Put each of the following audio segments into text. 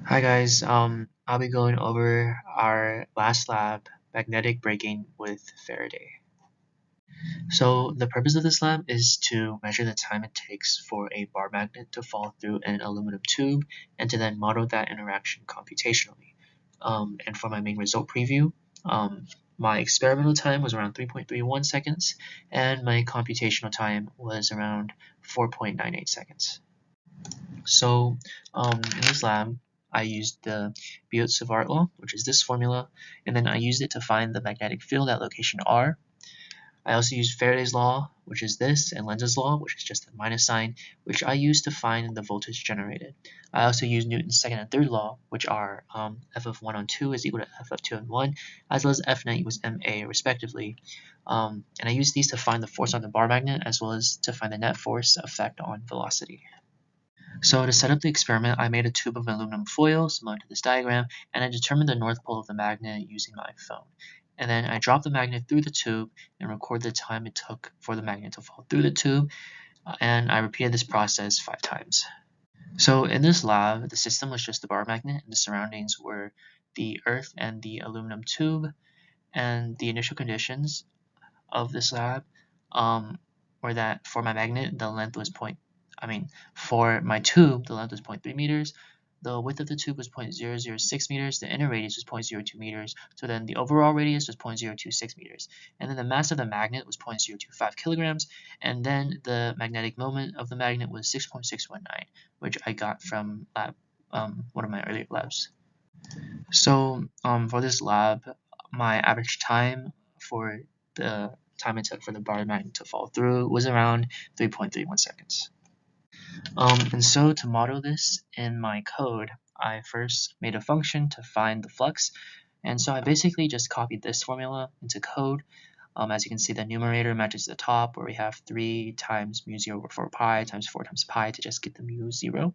Hi guys, I'll be going over our last lab, magnetic braking with Faraday. So the purpose of this lab is to measure the time it takes for a bar magnet to fall through an aluminum tube and to then model that interaction computationally. And for my main result preview, my experimental time was around 3.31 seconds and my computational time was around 4.98 seconds. So in this lab, I used the Biot-Savart law, which is this formula, and then I used it to find the magnetic field at location R. I also used Faraday's law, which is this, and Lenz's law, which is just the minus sign, which I used to find the voltage generated. I also used Newton's second and third law, which are F of 1 on 2 is equal to F of 2 on 1, as well as F net equals MA, respectively. And I used these to find the force on the bar magnet, as well as to find the net force effect on velocity. So to set up the experiment, I made a tube of aluminum foil similar to this diagram, and I determined the north pole of the magnet using my phone. And then I dropped the magnet through the tube and recorded the time it took for the magnet to fall through the tube, and I repeated this process 5 times. So in this lab, the system was just the bar magnet, and the surroundings were the earth and the aluminum tube, and the initial conditions of this lab were that for my magnet, the length was for my tube, the length was 0.3 meters, the width of the tube was 0.006 meters, the inner radius was 0.02 meters, so then the overall radius was 0.026 meters, and then the mass of the magnet was 0.025 kilograms, and then the magnetic moment of the magnet was 6.619, which I got from one of my earlier labs. So for this lab, my average time for the time it took for the bar magnet to fall through was around 3.31 seconds. And so to model this in my code, I first made a function to find the flux. And so I basically just copied this formula into code. As you can see, the numerator matches the top, where we have 3 times mu 0 over 4 pi times 4 times pi to just get the mu 0.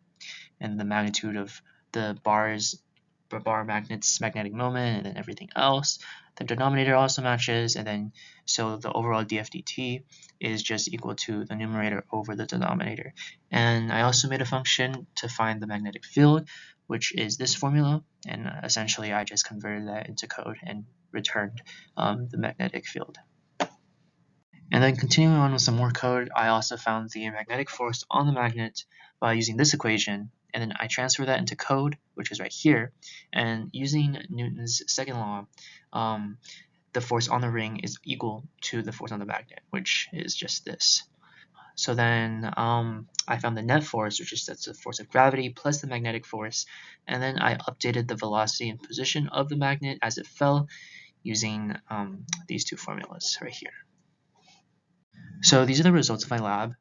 And the magnitude of the bar magnet's magnetic moment, and then everything else. The denominator also matches, and then so the overall df/dt is just equal to the numerator over the denominator. And I also made a function to find the magnetic field, which is this formula, and essentially I just converted that into code and returned the magnetic field. And then continuing on with some more code, I also found the magnetic force on the magnet by using this equation, and then I transfer that into code, which is right here, and using Newton's second law, the force on the ring is equal to the force on the magnet, which is just this. So then I found the net force, which is that's the force of gravity plus the magnetic force, and then I updated the velocity and position of the magnet as it fell using these two formulas right here. So these are the results of my lab.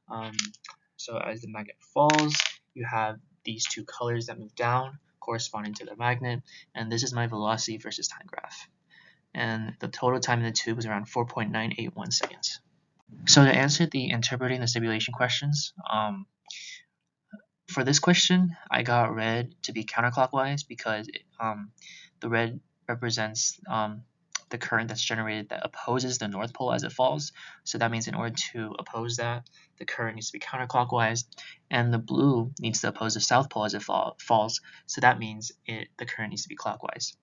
So as the magnet falls, you have these two colors that move down corresponding to the magnet, and this is my velocity versus time graph. And the total time in the tube was around 4.981 seconds. So to answer the interpreting the simulation questions, for this question, I got red to be counterclockwise because the red represents the current that's generated that opposes the north pole as it falls. So that means in order to oppose that, the current needs to be counterclockwise, and the blue needs to oppose the south pole as it falls. So that means the current needs to be clockwise.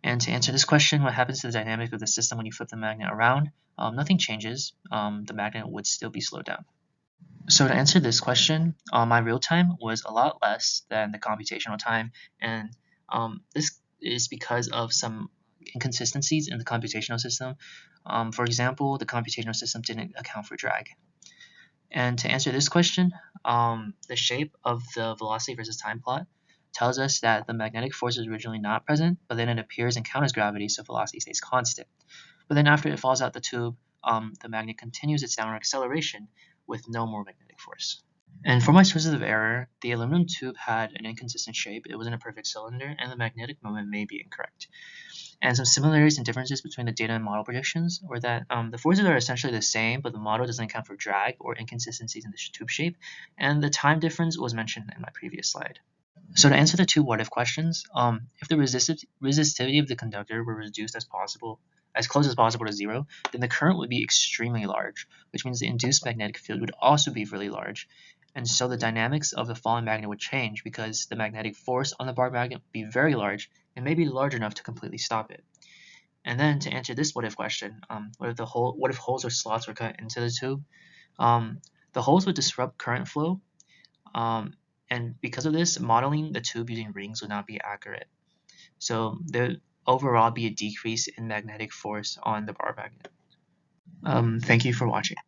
And to answer this question, what happens to the dynamic of the system when you flip the magnet around? Nothing changes. The magnet would still be slowed down. So to answer this question, my real time was a lot less than the computational time, and this is because of some inconsistencies in the computational system. For example, the computational system didn't account for drag. And to answer this question, the shape of the velocity versus time plot tells us that the magnetic force is originally not present, but then it appears and counters gravity, so velocity stays constant. But then after it falls out the tube, the magnet continues its downward acceleration with no more magnetic force. And for my sources of error, the aluminum tube had an inconsistent shape, it wasn't a perfect cylinder, and the magnetic moment may be incorrect. And some similarities and differences between the data and model predictions were that the forces are essentially the same, but the model doesn't account for drag or inconsistencies in the tube shape, and the time difference was mentioned in my previous slide. So to answer the two what-if questions, if the resistivity of the conductor were reduced as close as possible to 0, then the current would be extremely large, which means the induced magnetic field would also be really large. And so the dynamics of the falling magnet would change because the magnetic force on the bar magnet would be very large and maybe large enough to completely stop it. And then to answer this what if question, what if holes or slots were cut into the tube? The holes would disrupt current flow, and because of this, modeling the tube using rings would not be accurate. So there would overall be a decrease in magnetic force on the bar magnet. Thank you for watching.